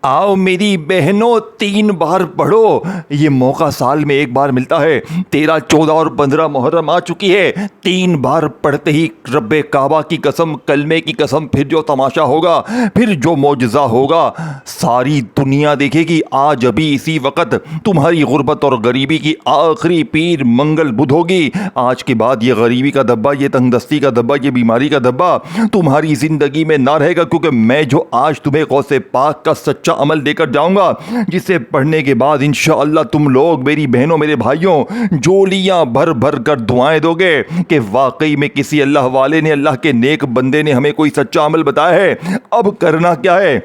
आओ मेरी बहनों, 3 बार पढ़ो। ये मौका साल में एक बार मिलता है। 13, 14 और 15 मुहर्रम आ चुकी है। 3 बार पढ़ते ही रब्बे काबा की कसम, कलमे की कसम, फिर जो तमाशा होगा, फिर जो मौजज़ा होगा, सारी दुनिया देखेगी। आज अभी इसी वक्त तुम्हारी गुर्बत और गरीबी की आखिरी पीर मंगल बुध होगी। आज के बाद ये गरीबी का धब्बा, ये तंगदस्ती का धब्बा, ये बीमारी का धब्बा तुम्हारी ज़िंदगी में ना रहेगा, क्योंकि मैं जो आज तुम्हें गौसे पाक का सच्चा अमल देकर जाऊंगा, जिसे पढ़ने के बाद इंशाअल्लाह तुम लोग, मेरी बहनों, मेरे भाइयों, जोलियां भर भर कर दुआएं दोगे कि वाकई में किसी अल्लाह वाले ने, अल्लाह के नेक बंदे ने हमें कोई सच्चा अमल बताया है। अब करना क्या है?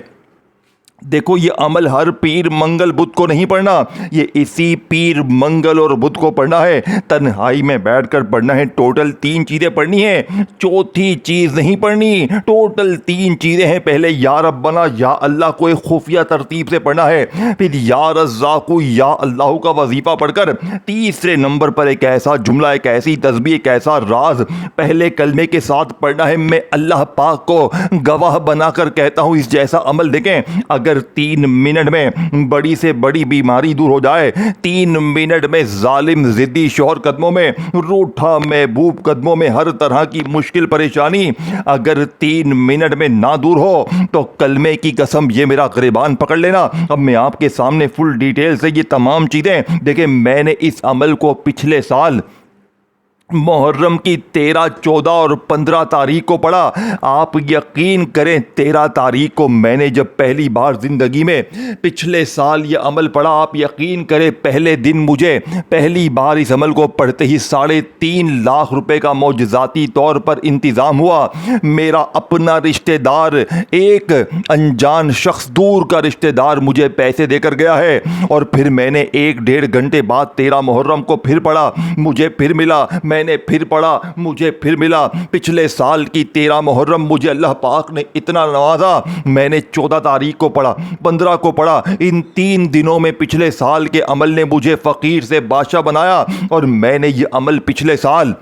देखो, ये अमल हर पीर मंगल बुध को नहीं पढ़ना, ये इसी पीर मंगल और बुध को पढ़ना है। तन्हाई में बैठकर पढ़ना है। टोटल 3 चीज़ें पढ़नी है, चौथी चीज़ नहीं पढ़नी। टोटल 3 चीज़ें हैं। पहले या रब्बना, या अल्लाह को एक खुफिया तरतीब से पढ़ना है। फिर या रज़्ज़ाक़ु, या अल्लाह का वजीफ़ा पढ़कर तीसरे नंबर पर एक ऐसा जुमला, एक ऐसी तस्बीह, एक ऐसा राज पहले कलमे के साथ पढ़ना है। मैं अल्लाह पाक को गवाह बनाकर कहता हूँ, इस जैसा अमल देखें, अगर 3 मिनट में बड़ी से बड़ी बीमारी दूर हो जाए, 3 मिनट में जालिम जिद्दी शौहर कदमों में, रूठा महबूब कदमों में, हर तरह की मुश्किल परेशानी अगर 3 मिनट में ना दूर हो, तो कलमे की कसम, ये मेरा गिरबान पकड़ लेना। अब मैं आपके सामने फुल डिटेल से ये तमाम चीज़ें देखिए, मैंने इस अमल को पिछले साल मुहर्रम की 13, 14 और 15 तारीख को पढ़ा। आप यकीन करें, 13 तारीख को मैंने जब पहली बार ज़िंदगी में पिछले साल ये अमल पढ़ा, आप यकीन करें, पहले दिन मुझे पहली बार इस अमल को पढ़ते ही 3.5 लाख रुपए का मौजज़ाती तौर पर इंतज़ाम हुआ। मेरा अपना रिश्तेदार, एक अनजान शख्स, दूर का रिश्तेदार मुझे पैसे देकर गया है। और फिर मैंने 1-1.5 घंटे बाद 13 मुहर्रम को फिर पढ़ा, मुझे फिर मिला। मैंने फिर पढ़ा, मुझे फिर मिला। पिछले साल की 13 मुहर्रम मुझे अल्लाह पाक ने इतना नवाजा। मैंने 14 तारीख को पढ़ा, 15 को पढ़ा। इन 3 दिनों में पिछले साल के अमल ने मुझे फ़कीर से बादशाह बनाया। और मैंने ये अमल पिछले साल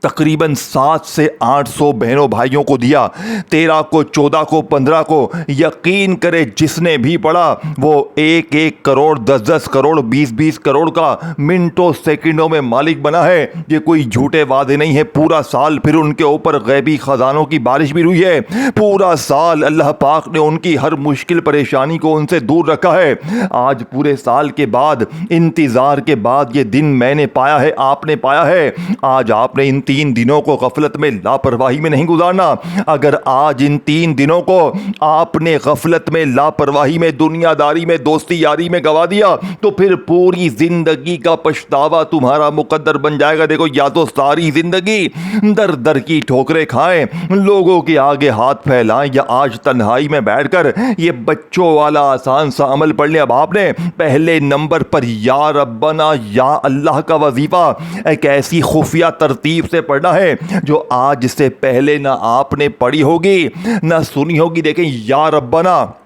तकरीबन 700 से 800 बहनों भाइयों को दिया। 13 को, 14 को, 15 को। यकीन करें, जिसने भी पढ़ा वो 1-1 करोड़, 10-10 करोड़, 20-20 करोड़ का मिनटों सेकंडों में मालिक बना है। ये कोई झूठे वादे नहीं है। पूरा साल फिर उनके ऊपर गैबी खजानों की बारिश भी हुई है। पूरा साल अल्लाह पाक ने उनकी हर मुश्किल परेशानी को उनसे दूर रखा है। आज पूरे साल के बाद, इंतज़ार के बाद ये दिन मैंने पाया है, आपने पाया है। आज आपने इन 3 दिनों को गफलत में, लापरवाही में नहीं गुजारना। अगर आज इन 3 दिनों को आपने गफलत में, लापरवाही में, दुनियादारी में, दोस्ती यारी में गवा दिया, तो फिर पूरी जिंदगी का पछतावा तुम्हारा मुकद्दर बन जाएगा। देखो, या तो सारी जिंदगी दर दर की ठोकरें खाएं, लोगों के आगे हाथ फैलाएं, या आज तन्हाई में बैठकर ये बच्चों वाला आसान सा अमल पढ़ लिया। अब आपने पहले नंबर पर या रब्बना, या अल्लाह का वजीफा एक ऐसी खुफिया तरतीब से पढ़ना है जो आज से पहले ना आपने पढ़ी होगी, ना सुनी होगी। देखें, या रब्बना,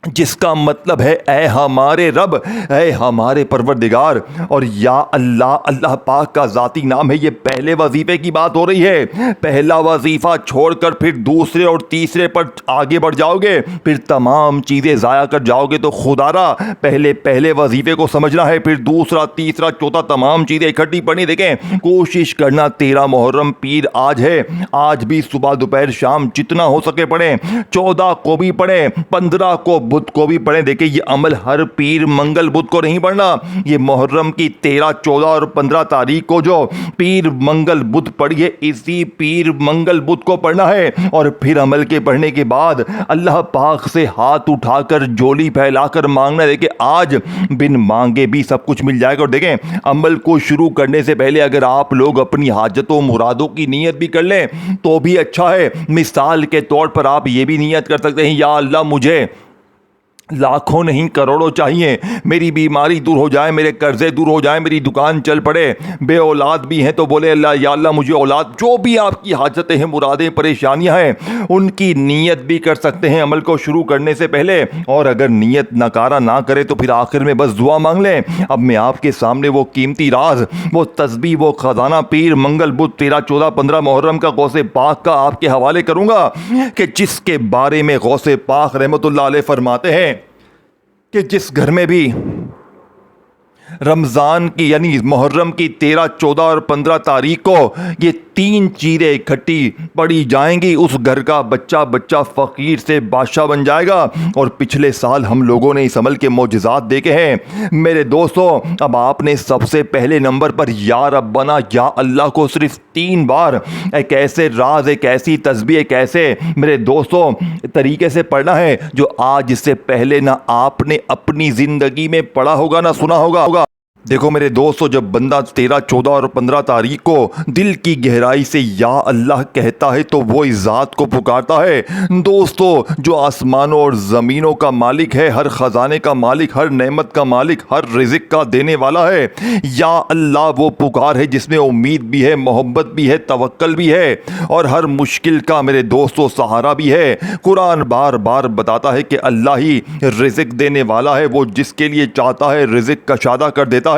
जिसका मतलब है ऐ हमारे रब, ऐ हमारे परवरदिगार। और या अल्लाह, अल्लाह पाक का ज़ाती नाम है। ये पहले वजीफ़े की बात हो रही है। पहला वजीफ़ा छोड़कर फिर दूसरे और तीसरे पर आगे बढ़ जाओगे, फिर तमाम चीज़ें ज़ाया कर जाओगे। तो खुदारा, पहले वजीफ़े को समझना है, फिर दूसरा, तीसरा, चौथा, तमाम चीज़ें इकट्ठी पढ़नी। देखें, कोशिश करना, 13 मुहर्रम पीर आज है, आज भी सुबह दोपहर शाम जितना हो सके पढ़ें। 14 को भी पढ़ें, 15 को, बुध को भी पढ़ें। देखिए, ये अमल हर पीर मंगल बुध को नहीं पढ़ना। ये मुहर्रम की 13, 14 और 15 तारीख को जो पीर मंगल बुध पढ़िए, इसी पीर मंगल बुध को पढ़ना है। और फिर अमल के पढ़ने के बाद अल्लाह पाक से हाथ उठाकर, जोली फैलाकर मांगना। देखिए, आज बिन मांगे भी सब कुछ मिल जाएगा। और देखें, अमल को शुरू करने से पहले अगर आप लोग अपनी हाजतों, मुरादों की नीयत भी कर लें तो भी अच्छा है। मिसाल के तौर पर आप ये भी नीयत कर सकते हैं, या अल्लाह, मुझे लाखों नहीं करोड़ों चाहिए, मेरी बीमारी दूर हो जाए, मेरे कर्जे दूर हो जाए, मेरी दुकान चल पड़े। बे औलाद भी हैं तो बोले अल्लाह या अल्लाह मुझे औलाद। जो भी आपकी हाजतें हैं, मुरादें, परेशानियां हैं, उनकी नीयत भी कर सकते हैं अमल को शुरू करने से पहले। और अगर नीयत नकारा ना करे तो फिर आखिर में बस दुआ मांग लें। अब मैं आपके सामने वो कीमती राज, वो तस्बीह, वो खजाना पीर मंगल बुध 13, 14, 15 मुहर्रम का गौसे पाक का आपके हवाले करूंगा कि जिसके बारे में गौसे पाक रहमतुल्लाह अलैह फरमाते हैं कि जिस घर में भी रमज़ान की यानी मुहर्रम की 13, 14 और 15 तारीख को ये 3 चीज़ें इकट्ठी पड़ी जाएंगी, उस घर का बच्चा बच्चा फ़कीर से बादशाह बन जाएगा। और पिछले साल हम लोगों ने इस अमल के मोजज़ात देखे हैं मेरे दोस्तों। अब आपने सबसे पहले नंबर पर या रब्बना या अल्लाह को सिर्फ 3 बार एक ऐसे राज, एक ऐसी तस्बीह, एक ऐसे मेरे दोस्तों तरीके से पढ़ना है जो आज इससे पहले ना आपने अपनी ज़िंदगी में पढ़ा होगा ना सुना होगा। देखो मेरे दोस्तों, जब बंदा 13, 14 और 15 तारीख को दिल की गहराई से या अल्लाह कहता है तो वो इस ज़ात को पुकारता है दोस्तों जो आसमानों और ज़मीनों का मालिक है, हर ख़जाने का मालिक, हर नेमत का मालिक, हर रिज़्क़ का देने वाला है। या अल्लाह वो पुकार है जिसमें उम्मीद भी है, मोहब्बत भी है, तवक्कल भी है और हर मुश्किल का मेरे दोस्तों सहारा भी है। कुरान बार बार बताता है कि अल्लाह ही रिज़्क़ देने वाला है, वो जिसके लिए चाहता है रिज़्क़ कशादा कर देता है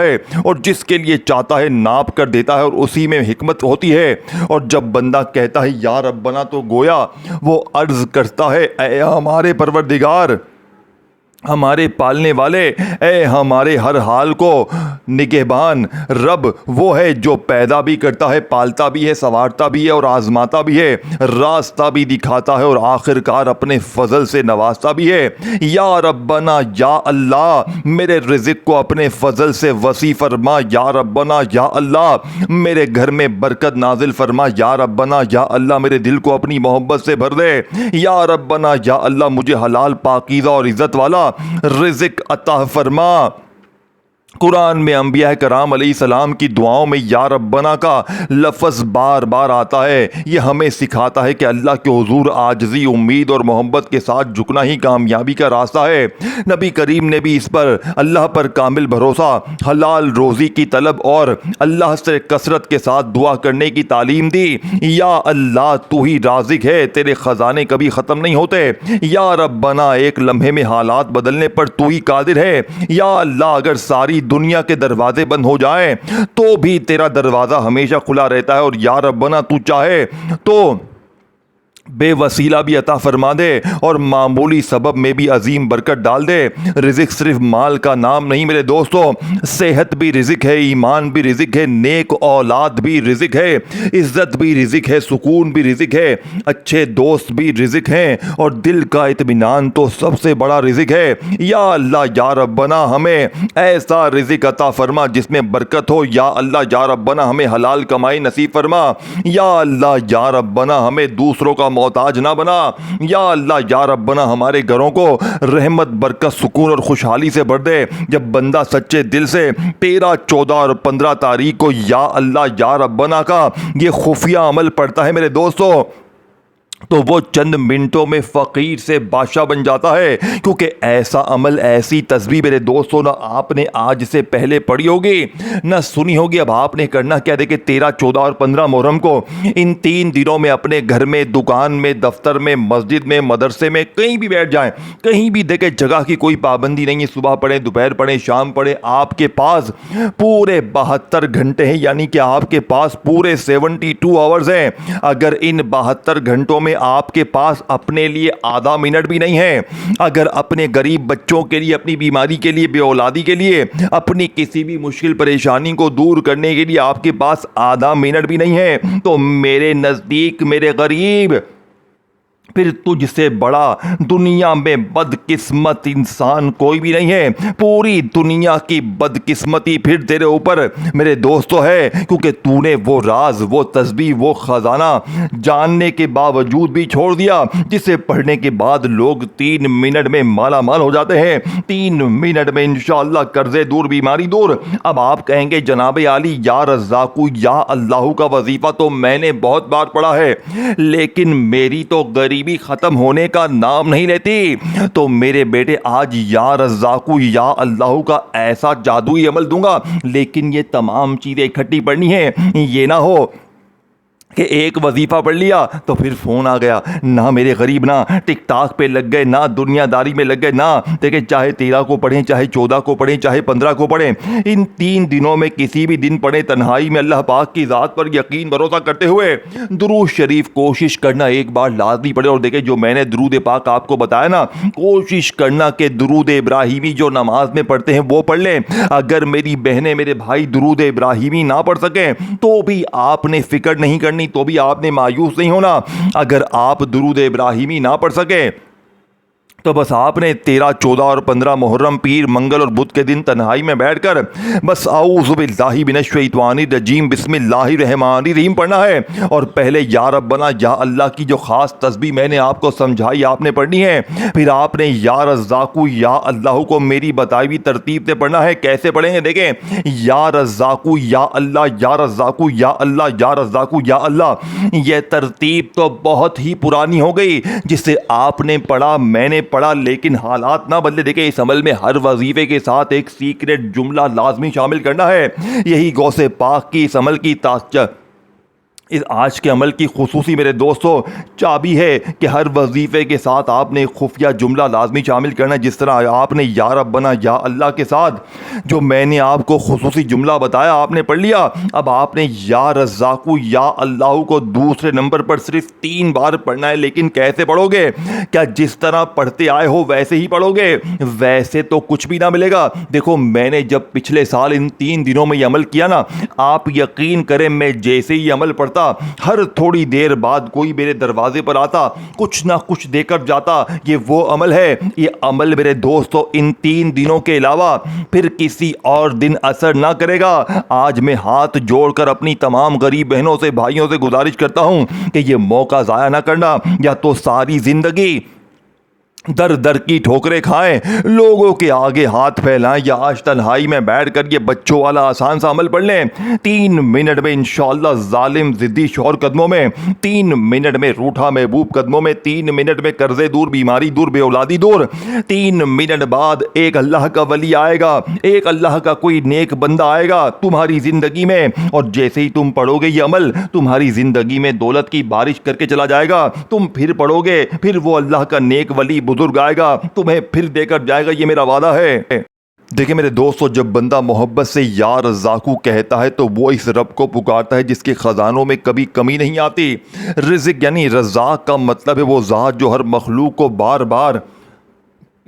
और जिसके लिए चाहता है नाप कर देता है और उसी में हिकमत होती है। और जब बंदा कहता है या रब्बना तो गोया वो अर्ज करता है ऐ हमारे परवरदिगार, हमारे पालने वाले, ए हमारे हर हाल को निगहबान रब वो है जो पैदा भी करता है, पालता भी है, संवारता भी है और आजमाता भी है, रास्ता भी दिखाता है और आखिरकार अपने फजल से नवाजता भी है। या रब्बना या अल्लाह मेरे रिज़्क़ को अपने फजल से वसी फरमा। या रब्बना या अल्लाह मेरे घर में बरकत नाजिल फरमा। या रब्बना या अल्लाह मेरे दिल को अपनी मोहब्बत से भर दे। या रब्बना या अल्लाह मुझे हलाल, पाकीज़ा और इज़्ज़त वाला रिज़्क़ अता फरमा। कुरान में अंबिया कराम अलैहिस्सलाम की दुआओं में या रब्बना का लफ्ज़ बार बार आता है। ये हमें सिखाता है कि अल्लाह के हुजूर आजिज़ी, उम्मीद और मोहब्बत के साथ झुकना ही कामयाबी का रास्ता है। नबी करीम ने भी इस पर अल्लाह पर कामिल भरोसा, हलाल रोज़ी की तलब और अल्लाह से कसरत के साथ दुआ करने की तालीम दी। या अल्लाह तू ही राज़िक है, तेरे ख़जाने कभी ख़त्म नहीं होते। या रब्बना एक लम्हे में हालात बदलने पर तू ही कादिर है। या अल्लाह अगर सारी दुनिया के दरवाजे बंद हो जाएं तो भी तेरा दरवाजा हमेशा खुला रहता है। और या रब्बना तू चाहे तो बेवसीला भी अता फरमा दे और मामूली सबब में भी अजीम बरकत डाल दे। रिज़्क़ सिर्फ माल का नाम नहीं मेरे दोस्तों, सेहत भी रिज़्क़ है, ईमान भी रिज़्क़ है, नेक औलाद भी रिज़्क़ है, इज़्ज़त भी रिज़्क़ है, सुकून भी रिज़्क़ है, अच्छे दोस्त भी रिज़्क़ हैं और दिल का इत्मीनान तो सबसे बड़ा रिज़्क़ है। या अल्लाह या रब्बना हमें ऐसा रिज़्क़ अता फरमा जिसमें बरकत हो। या अल्लाह या रब्बना हमें हलाल कमाई नसीब फरमा। या अल्लाह या रब्बना हमें दूसरों का मोहताज ना बना। या अल्लाह या रब्बना हमारे घरों को रहमत, बरकत, सुकून और खुशहाली से भर दे। जब बंदा सच्चे दिल से 13, 14 और 15 तारीख को या अल्लाह या रब्बना का ये खुफिया अमल पढ़ता है मेरे दोस्तों तो वो चंद मिनटों में फ़कीर से बादशाह बन जाता है। क्योंकि ऐसा अमल, ऐसी तस्बीह मेरे दोस्तों ना आपने आज से पहले पढ़ी होगी ना सुनी होगी। अब आपने करना क्या, देखिए 13, 14 और 15 मुहर्रम को इन 3 दिनों में अपने घर में, दुकान में, दफ्तर में, मस्जिद में, मदरसे में कहीं भी बैठ जाएं, कहीं भी देखें, जगह की कोई पाबंदी नहीं है। सुबह पढ़ें, दोपहर पढ़ें, शाम पढ़ें, आपके पास पूरे 72 घंटे हैं, यानी कि आपके पास पूरे 72 आवर्स हैं। अगर इन 72 घंटों में आपके पास अपने लिए आधा मिनट भी नहीं है, अगर अपने गरीब बच्चों के लिए, अपनी बीमारी के लिए, बेऔलादी के लिए, अपनी किसी भी मुश्किल परेशानी को दूर करने के लिए आपके पास आधा मिनट भी नहीं है, तो मेरे नज़दीक मेरे गरीब फिर तुझसे बड़ा दुनिया में बदकिस्मत इंसान कोई भी नहीं है। पूरी दुनिया की बदकिस्मती फिर तेरे ऊपर मेरे दोस्तों है, क्योंकि तूने वो राज, वो तस्बीह, वो खजाना जानने के बावजूद भी छोड़ दिया जिसे पढ़ने के बाद लोग 3 मिनट में माला माल हो जाते हैं। 3 मिनट में इंशाअल्लाह कर्जे दूर, बीमारी दूर। अब आप कहेंगे जनाब आली या रज़्ज़ाक़ू या अल्लाह का वजीफा तो मैंने बहुत बार पढ़ा है, लेकिन मेरी तो गरीब गरीबी ख़त्म होने का नाम नहीं लेती। तो मेरे बेटे आज या रज़्ज़ाक़ू या अल्लाह का ऐसा जादुई अमल दूंगा, लेकिन ये तमाम चीज़ें इकट्ठी पढ़नी है। ये ना हो कि एक वजीफ़ा पढ़ लिया तो फिर फ़ोन आ गया, ना मेरे गरीब ना टिकटॉक पे लग गए, ना दुनियादारी में लग गए, ना देखें चाहे 13 को पढ़ें, चाहे 14 को पढ़ें, चाहे 15 को पढ़ें, इन 3 दिनों में किसी भी दिन पढ़ें, तन्हाई में अल्लाह पाक की ज़ात पर यकीन भरोसा करते हुए दुरूद शरीफ कोशिश करना एक बार लाजमी पढ़े। और देखें जो मैंने दुरूद पाक आपको बताया ना, कोशिश करना कि दुरूद इब्राहिमी जो नमाज में पढ़ते हैं वो पढ़ लें। अगर मेरी बहनें मेरे भाई दुरूद इब्राहिमी ना पढ़ सकें तो भी आपने फ़िक्र नहीं करनी, तो भी आपने मायूस नहीं होना। अगर आप दुरूद इब्राहिमी ना पढ़ सके तो बस आपने 13, 14 और 15 मुहर्रम, पीर, मंगल और बुध के दिन तन्हाई में बैठकर बस औज़ु बिल्लाहि मिनश्शैतानिर रजीम बिस्मिल्लाहिर रहमानिर रहीम पढ़ना है। और पहले या रब्बना या अल्लाह की जो ख़ास तस्बीह मैंने आपको समझाई आपने पढ़नी है। फिर आपने या रज़्ज़ाक़ू या अल्लाह को मेरी बताई हुई तरतीब से पढ़ना है। कैसे पढ़ेंगे देखें, या रज़्ज़ाक़ू या अल्लाह, या रज़्ज़ाक़ू या अल्लाह, या रज़्ज़ाक़ू या अल्लाह। यह तरतीब तो बहुत ही पुरानी हो गई, जिसे आपने पढ़ा मैंने पढ़ा, लेकिन हालात ना बदले। देखिए इस अमल में हर वजीफे के साथ एक सीक्रेट जुमला लाजमी शामिल करना है। यही गौसे पाक की इस अमल की इस आज के अमल की खुसूसी मेरे दोस्तों चाबी है कि हर वजीफ़े के साथ आपने खुफिया जुमला लाजमी शामिल करना है। जिस तरह आपने या रब्बना या अल्लाह के साथ जो मैंने आपको खुसूसी जुमला बताया आपने पढ़ लिया, अब आपने या रज़्ज़ाक़ू या अल्लाह को दूसरे नंबर पर सिर्फ 3 बार पढ़ना है। लेकिन कैसे पढ़ोगे? क्या जिस तरह पढ़ते आए हो वैसे ही पढ़ोगे? वैसे तो कुछ भी ना मिलेगा। देखो मैंने जब पिछले साल इन 3 दिनों में ये अमल किया ना, आप यकीन करें मैं जैसे ही अमल पढ़ता हर थोड़ी देर बाद कोई मेरे दरवाजे पर आता, कुछ ना कुछ देकर जाता। ये वो अमल है, ये अमल मेरे दोस्तों इन 3 दिनों के अलावा फिर किसी और दिन असर ना करेगा। आज मैं हाथ जोड़कर अपनी तमाम गरीब बहनों से भाइयों से गुजारिश करता हूं कि ये मौका ज़ाया ना करना, या तो सारी जिंदगी दर दर की ठोकरें खाएं, लोगों के आगे हाथ फैलाएं, या आज तन्हाई में बैठकर ये बच्चों वाला आसान सा अमल पढ़ लें। 3 मिनट में इंशाअल्लाह जालिम जिद्दी शौहर कदमों में, 3 मिनट में रूठा महबूब कदमों में, 3 मिनट में कर्जे दूर, बीमारी दूर, बेऔलादी दूर। 3 मिनट बाद एक अल्लाह का वली आएगा, एक अल्लाह का कोई नेक बंदा आएगा तुम्हारी जिंदगी में, और जैसे ही तुम पढ़ोगे ये अमल तुम्हारी जिंदगी में दौलत की बारिश करके चला जाएगा। तुम फिर पढ़ोगे, फिर वो अल्लाह का नेक वली बुजुर्ग आएगा, तुम्हें फिर देकर जाएगा, ये मेरा वादा है। देखिए मेरे दोस्तों, जब बंदा मोहब्बत से या रज़्ज़ाक़ू कहता है तो वो इस रब को पुकारता है जिसके ख़जानों में कभी कमी नहीं आती। रिज़्क़ यानी रज़्ज़ाक़ का मतलब है वो ज़ात जो हर मखलूक को बार बार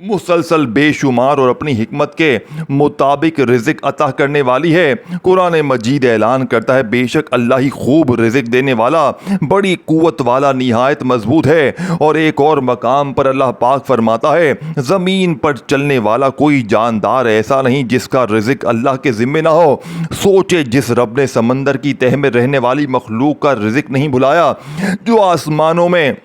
मुसलसल बेशुमार और अपनी हिकमत के मुताबिक रिज़्क़ अता करने वाली है। कुरान मजीद ऐलान करता है बेशक अल्लाह ही खूब रिज़्क़ देने वाला, बड़ी कुव्वत वाला, निहायत मजबूत है। और एक और मकाम पर अल्लाह पाक फरमाता है ज़मीन पर चलने वाला कोई जानदार ऐसा नहीं जिसका रिज़्क़ अल्लाह के ज़िम्मे ना हो। सोचे जिस रब ने समंदर की तह में रहने वाली मखलूक का रिज़्क़ नहीं भुलाया, जो आसमानों में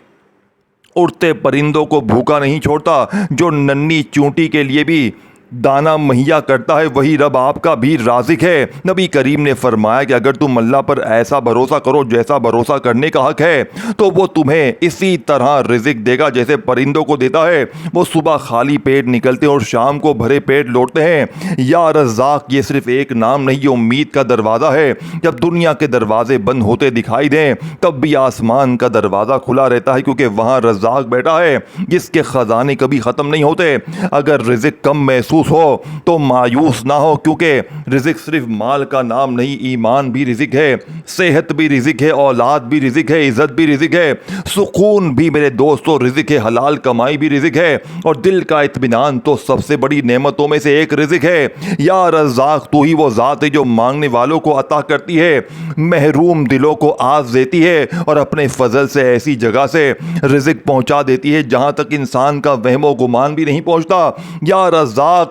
उड़ते परिंदों को भूखा नहीं छोड़ता, जो नन्ही चूंटी के लिए भी दाना मुहैया करता है, वही रब आपका भी राज़िक है। नबी करीम ने फरमाया कि अगर तुम अल्लाह पर ऐसा भरोसा करो जैसा भरोसा करने का हक है, तो वो तुम्हें इसी तरह रिज़्क़ देगा जैसे परिंदों को देता है। वो सुबह खाली पेट निकलते हैं और शाम को भरे पेट लौटते हैं। या रज़्ज़ाक़ ये सिर्फ एक नाम नहीं, ये उम्मीद का दरवाज़ा है। जब दुनिया के दरवाजे बंद होते दिखाई दें तब भी आसमान का दरवाज़ा खुला रहता है, क्योंकि वहाँ रज़्ज़ाक़ बैठा है जिसके ख़जाने कभी ख़त्म नहीं होते। अगर रिज़्क़ कम महसूस हो तो मायूस ना हो, क्योंकि रिज़्क़ सिर्फ माल का नाम नहीं, ईमान भी रिज़्क़ है, सेहत भी रिज़्क़ है, औलाद भी रिज़्क़ है, इज़्ज़त भी रिज़्क़ है, सुकून भी मेरे दोस्तों रिज़्क़ है, हलाल कमाई भी रिज़्क़ है, और दिल का इत्मीनान तो सबसे बड़ी नेमतों में से एक रिज़्क़ है। या रज़्ज़ाक़ तू ही वो ज़ात है जो मांगने वालों को अता करती है, महरूम दिलों को आस देती है, और अपने फजल से ऐसी जगह से रिज़्क़ पहुँचा देती है जहाँ तक इंसान का वहमो गुमान भी नहीं पहुँचता। या रज़्ज़ाक़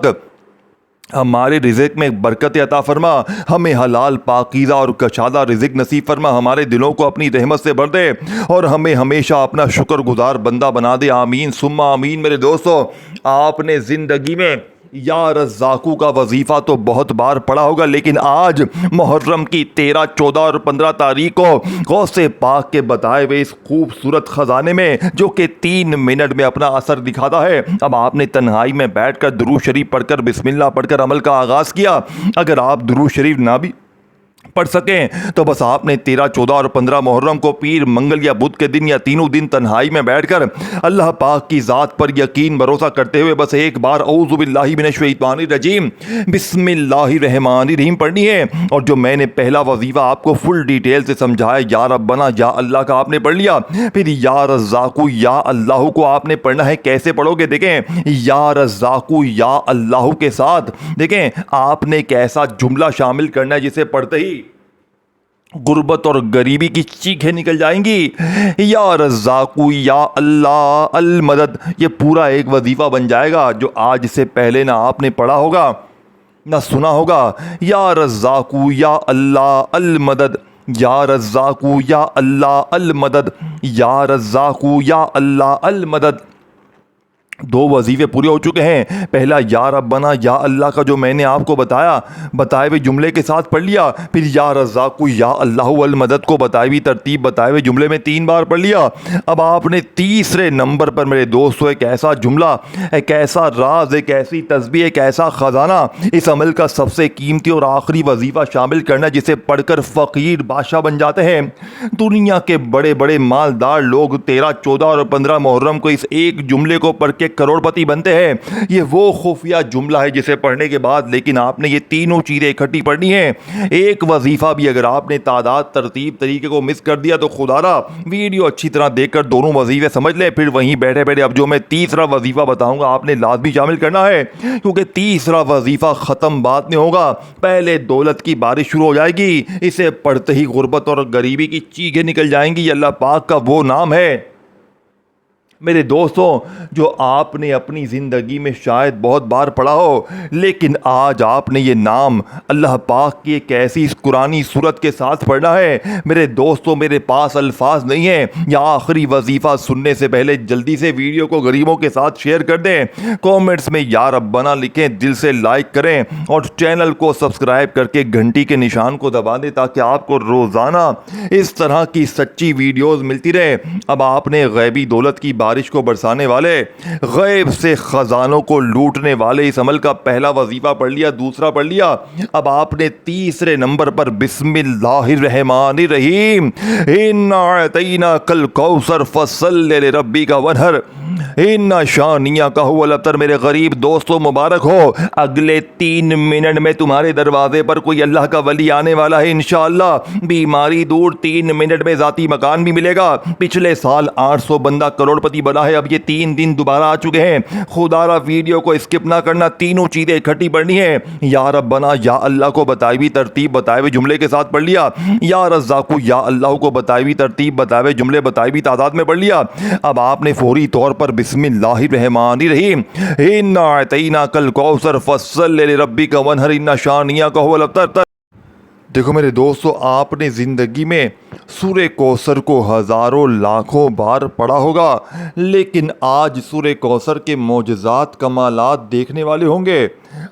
हमारे रिज़्क़ में बरकत अता फरमा, हमें हलाल पाकीज़ा और कशादा रिज़्क़ नसीब फरमा, हमारे दिलों को अपनी रहमत से भर दे, और हमें हमेशा अपना शुक्रगुजार बंदा बना दे। आमीन सुम्मा आमीन। मेरे दोस्तों, आपने ज़िंदगी में या रज़्ज़ाक़ू का वजीफ़ा तो बहुत बार पढ़ा होगा, लेकिन आज मुहर्रम की 13, 14 और 15 तारीख को गौसे पाक के बताए हुए इस खूबसूरत ख़जाने में जो कि 3 मिनट में अपना असर दिखाता है, अब आपने तन्हाई में बैठकर दुरूद शरीफ पढ़कर बिस्मिल्लाह पढ़कर अमल का आगाज़ किया। अगर आप दुरूद शरीफ ना भी पढ़ सकें तो बस आपने 13, 14 और 15 मुहर्रम को पीर, मंगल या बुध के दिन या तीनों दिन तन्हाई में बैठकर अल्लाह पाक की ज़ात पर यकीन भरोसा करते हुए बस एक बार औज़ु बिल्लाहि मिनश शैतानिर रजीम बिस्मिल्लाहिर्रहमानिर्रहीम पढ़नी है। और जो मैंने पहला वजीफ़ा आपको फुल डिटेल से समझाया, या रब्बना या अल्लाह का आपने पढ़ लिया, फिर या रज़्ज़ाक़ू या अल्लाह को आपने पढ़ना है। कैसे पढ़ोगे? देखें, या रज़्ज़ाक़ू या अल्लाह के साथ देखें आपने कैसा जुमला शामिल करना है जिसे पढ़ते ही गुर्बत और गरीबी की चीखें निकल जाएंगी। या रज़्ज़ाक़ू या अल्लाह अल मदद, ये पूरा एक वजीफ़ा बन जाएगा जो आज से पहले ना आपने पढ़ा होगा ना सुना होगा। या रज़्ज़ाक़ू या अल्लाह अल मदद, या रज़्ज़ाक़ू या अल्लाह अल मदद, या रज़्ज़ाक़ू या अल्लाह अल मदद। 2 वजीफ़े पूरे हो चुके हैं। पहला या रब्बना या अल्लाह का जो मैंने आपको बताए हुए जुमले के साथ पढ़ लिया, फिर या रज़्ज़ाक़ू या अल्लाह अल मदद को बताई हुई तरतीब बताए हुए जुमले में 3 बार पढ़ लिया। अब आपने तीसरे नंबर पर मेरे दोस्तों एक ऐसा जुमला, एक ऐसा राज, एक ऐसी तस्बीह, एक ऐसा ख़जाना, इस अमल का सबसे कीमती और आखिरी वजीफ़ा शामिल करना जिसे पढ़कर फ़कीर बादशाह बन जाते हैं। दुनिया के बड़े बड़े मालदार लोग 13, 14 और 15 मुहर्रम को इस एक जुमले को पढ़ के करोड़पति बनते हैं। ये वो खुफिया जुमला है जिसे पढ़ने के बाद लेकिन आपने ये तीनों चीज़ें इकट्ठी पढ़नी है। एक वजीफ़ा भी अगर आपने तादाद तरतीब तरीके को मिस कर दिया तो खुदारा वीडियो अच्छी तरह देखकर दोनों वजीफ़े समझ लें, फिर वहीं बैठे बैठे अब जो मैं तीसरा वजीफ़ा बताऊंगा आपने लाजमी शामिल करना है, क्योंकि तीसरा वजीफ़ा ख़त्म बाद में होगा, पहले दौलत की बारिश शुरू हो जाएगी। इसे पढ़ते ही गुर्बत और गरीबी की चीखें निकल जाएंगी। अल्लाह पाक का वो नाम है मेरे दोस्तों जो आपने अपनी ज़िंदगी में शायद बहुत बार पढ़ा हो, लेकिन आज आपने ये नाम अल्लाह पाक की एक ऐसी इस कुरानी सूरत के साथ पढ़ना है। मेरे दोस्तों मेरे पास अल्फाज नहीं है। यह आखिरी वजीफ़ा सुनने से पहले जल्दी से वीडियो को गरीबों के साथ शेयर कर दें, कमेंट्स में या रब्बना लिखें, दिल से लाइक करें और चैनल को सब्सक्राइब करके घंटी के निशान को दबा दें ताकि आपको रोज़ाना इस तरह की सच्ची वीडियोज़ मिलती रहे। अब आपने गैबी दौलत की बारिश को बरसाने वाले, गैब से खजानों को लूटने वाले इस अमल का पहला वजीफा पढ़ लिया, दूसरा पढ़ लिया। अब आपने तीसरे नंबर पर बिस्मिल्लाहिर्रहमानिर्रहीम इन्ना अतैना कल कौसर फसल्लि लिरब्बिका वन्हर इन्ना शानिया का हुवल अब्तर। मेरे गरीब दोस्तों मुबारक हो, अगले 3 मिनट में तुम्हारे दरवाजे पर कोई अल्लाह का वली आने वाला है इंशाअल्लाह। बीमारी दूर, 3 मिनट में ज़ाती मकान भी मिलेगा। पिछले साल 800 बंदा करोड़पति बना है, अब ये 3 दिन दोबारा आ चुके हैं। खुदारा वीडियो को स्किप ना करना, तीनों चीज़ें इकट्ठी पढ़नी है। या रब्बना या अल्लाह को बताई हुई तरतीब बताए हुए जुमले के साथ पढ़ लिया, या रज़्ज़ाक़ू या अल्लाह को बताई हुई तरतीब बताए हुए जुमले बताई हुई तादाद में पढ़ लिया। अब आपने फौरी तौर पर बिस्मिल्लाहिर्रहमानिर्रहीम इन्ना अतैना कल कौसर फसल्लि लिरब्बिका वन्हर इन्ना शानिया का हुवल अब्तर। देखो मेरे दोस्तों, आपने ज़िंदगी में सूरे कौसर को हज़ारों लाखों बार पढ़ा होगा, लेकिन आज सूरे कौसर के मोजज़ात कमालात देखने वाले होंगे।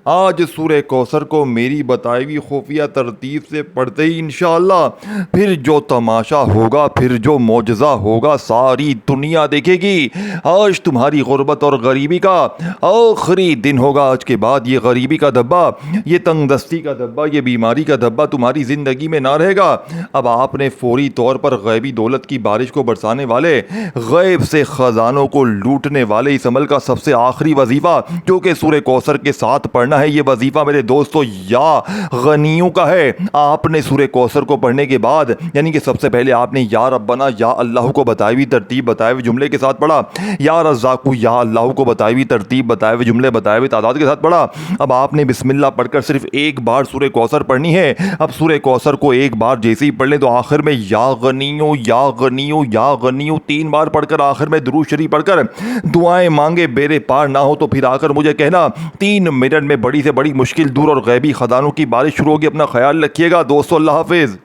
आज सूरे कौसर को मेरी बताई हुई खुफिया तरतीब से पढ़ते ही इंशाअल्लाह फिर जो तमाशा होगा, फिर जो मोजज़ा होगा, सारी दुनिया देखेगी। आज तुम्हारी गुर्बत और गरीबी का आखिरी दिन होगा। आज के बाद ये गरीबी का धब्बा, ये तंगदस्ती का धब्बा, ये बीमारी का धब्बा तुम्हारी ज़िंदगी में ना रहेगा। अब आपने फौरी तौर पर गैबी दौलत की बारिश को बरसाने वाले, गैब से ख़जानों को लूटने वाले इस अमल का सबसे आखिरी वजीफ़ा जो कि सूरे कौसर के साथ पढ़ना है, ये वजीफ़ा मेरे दोस्तों या गनियों का है। आपने सूरे कौसर को पढ़ने के बाद यानी कि सबसे पहले आपने या रब्बना या अल्लाह को बताई हुई तरतीब बताए हुए जुमले के साथ पढ़ा, या रज़्ज़ाक़ू या अल्लाह को बताई हुई तरतीब बताए हुए जुमले बताए हुए तादाद के साथ पढ़ा। अब आपने बिस्मिल्लाह पढ़कर सिर्फ एक बार सूरे कौसर पढ़नी है। अब सूरे कौसर को एक बार जैसे ही पढ़ लें तो आखिर में या गनियों या गनियों या गनियों 3 बार पढ़कर आखिर में दुरूद शरीफ पढ़कर दुआएं मांगे, बेरे पार ना हो तो फिर आकर मुझे कहना। 3 मिनट में बड़ी से बड़ी मुश्किल दूर और गैबी खजानों की बारिश शुरू होगी। अपना ख्याल रखिएगा दोस्तों, अल्लाह हाफिज़।